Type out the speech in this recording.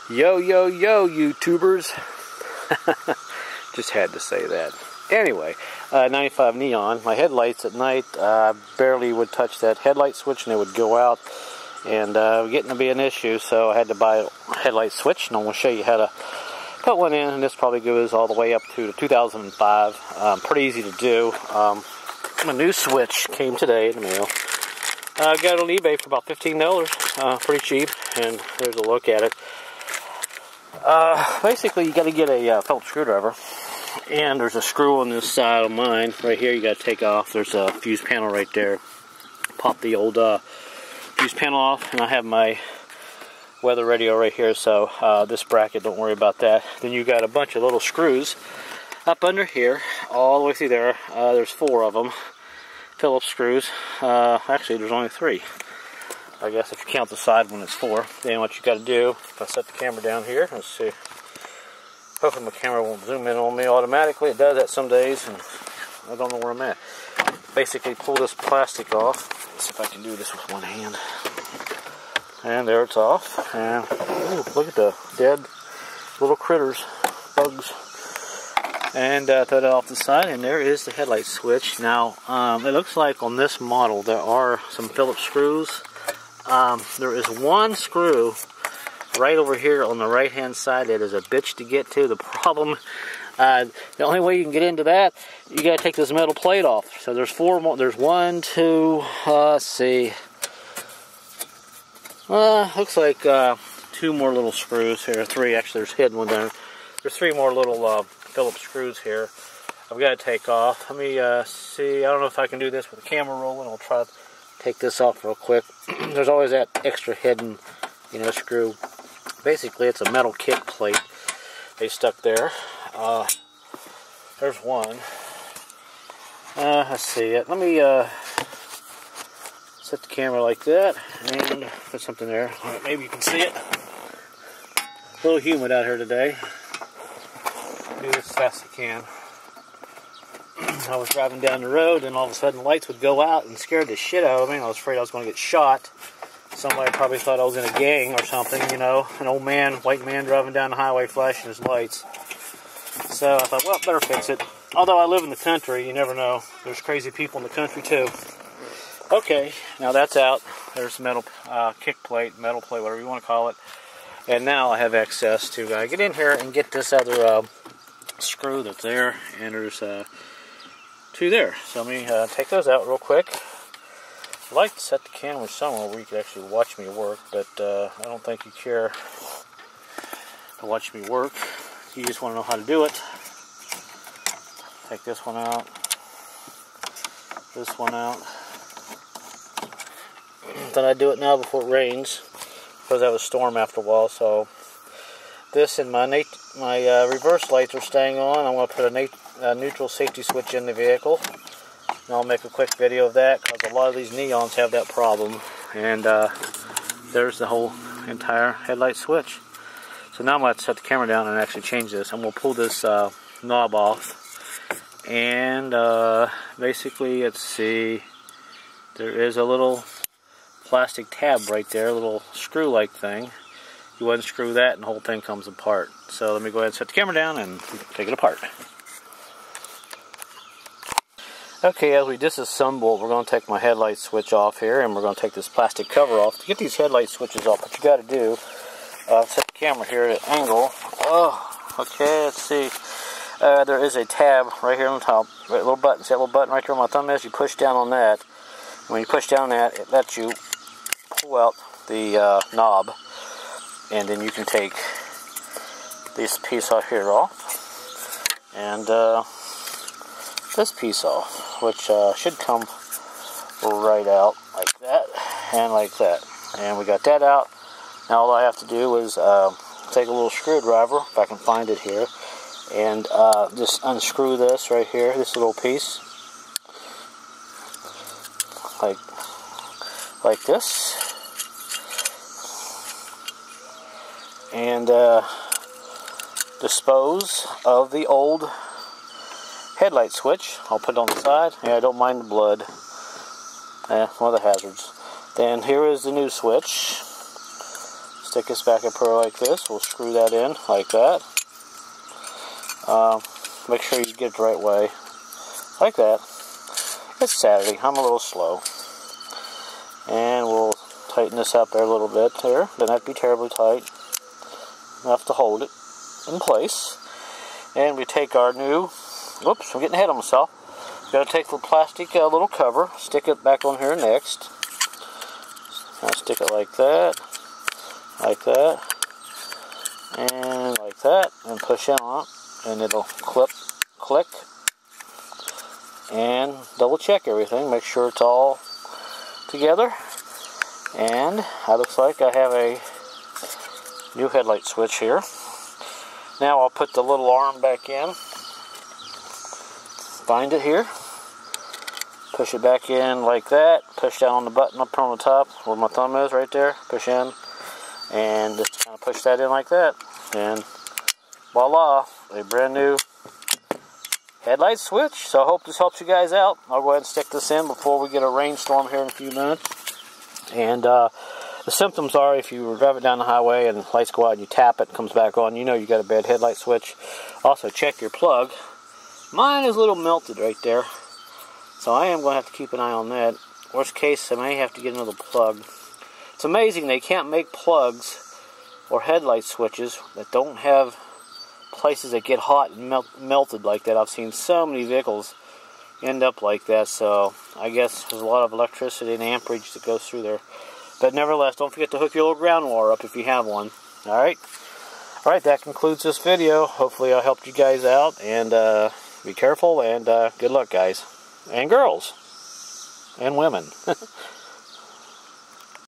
Yo, yo, yo, YouTubers. Just had to say that. Anyway, 95 neon. My headlights at night, barely would touch that headlight switch and they would go out. And getting to be an issue, so I had to buy a headlight switch. And I'm going to show you how to put one in. And this probably goes all the way up to 2005. Pretty easy to do. My new switch came today in the mail. Got it on eBay for about $15. Pretty cheap. And there's a look at it. Basically, you got to get a Phillips screwdriver, and there's a screw on this side of mine right here. You got to take off. There's a fuse panel right there. Pop the old fuse panel off, and I have my weather radio right here. So this bracket, don't worry about that. Then you got a bunch of little screws up under here, all the way through there. There's 4 of them, Phillips screws. Actually, there's only 3. I guess if you count the side one, it's 4. Then what you got to do, if I set the camera down here, let's see. Hopefully my camera won't zoom in on me automatically. It does that some days, and I don't know where I'm at. Basically, pull this plastic off. Let's see if I can do this with one hand. And there it's off. And ooh, look at the dead little critters, bugs. And throw that off the side, and there is the headlight switch. Now, it looks like on this model there are some Phillips screws. There is one screw right over here on the right hand side that is a bitch to get to. The problem, the only way you can get into that, you got to take this metal plate off. So there's 4 more. There's 1, 2, let's see. Looks like 2 more little screws here. 3, actually, there's hidden one there. There's 3 more little Phillips screws here. I've got to take off. Let me see. I don't know if I can do this with the camera rolling. I'll try to take this off real quick. There's always that extra hidden, screw. Basically, it's a metal kick plate they stuck there. There's one. Let's see it. Let me set the camera like that and put something there. All right, maybe you can see it. A little humid out here today. Do this as fast as I can. I was driving down the road, and all of a sudden lights would go out and scared the shit out of me. I was afraid I was going to get shot. Somebody probably thought I was in a gang or something, an old man, white man driving down the highway flashing his lights. So I thought, well, better fix it. Although I live in the country, you never know. There's crazy people in the country too. Okay, now that's out. There's the metal kick plate, metal plate, whatever you want to call it. And now I have access to get in here and get this other screw that's there. And there's 2 there. So let me take those out real quick. I'd like to set the camera somewhere where you can actually watch me work, but I don't think you care to watch me work. You just want to know how to do it. Take this one out. This one out. Then I do it now before it rains, because I have a storm after a while. So this and my reverse lights are staying on. I'm going to put a neutral safety switch in the vehicle. And I'll make a quick video of that, because a lot of these neons have that problem. And there's the whole entire headlight switch. So now I'm going to set the camera down and actually change this. I'm going to pull this knob off. And basically, let's see, there is a little plastic tab right there, a little screw-like thing. You unscrew that and the whole thing comes apart. So let me go ahead and set the camera down and take it apart. Okay, as we disassemble, we're going to take my headlight switch off here, and we're going to take this plastic cover off. To get these headlight switches off, what you got to do, set the camera here at an angle. Oh, okay, let's see. There is a tab right here on the top, right, little button. See that little button right there where my thumb is? You push down on that. And when you push down on that, it lets you pull out the knob, and then you can take this piece off here off, and this piece off, which should come right out like that and like that. And we got that out. Now all I have to do is take a little screwdriver, if I can find it here, and just unscrew this right here, this little piece, like this, and dispose of the old headlight switch. I'll put it on the side. Yeah, I don't mind the blood. One of the hazards. Then here is the new switch. Stick this back up here like this. We'll screw that in like that. Make sure you get it the right way. Like that. It's Saturday. I'm a little slow. And we'll tighten this up there a little bit there. Doesn't have to be terribly tight. Enough to hold it in place. And we take our new, whoops, I'm getting ahead of myself. Got to take the plastic little cover, stick it back on here next. Now stick it like that, and like that, and push in on it, and it'll click, and double check everything, make sure it's all together. And it looks like I have a new headlight switch here. Now I'll put the little arm back in, find it here, push it back in like that, push down on the button up on the top where my thumb is right there, push in, and just kind of push that in like that, and voila, a brand new headlight switch. So I hope this helps you guys out. I'll go ahead and stick this in before we get a rainstorm here in a few minutes. And the symptoms are, if you drive it down the highway and lights go out and you tap it, it comes back on, you know you got a bad headlight switch. Also check your plug. Mine is a little melted right there, so I am going to have to keep an eye on that. Worst case, I may have to get another plug. It's amazing they can't make plugs or headlight switches that don't have places that get hot and melted like that. I've seen so many vehicles end up like that, so I guess there's a lot of electricity and amperage that goes through there. But nevertheless, don't forget to hook your little ground wire up if you have one. Alright, that concludes this video. Hopefully I helped you guys out, and be careful, and good luck, guys and girls and women.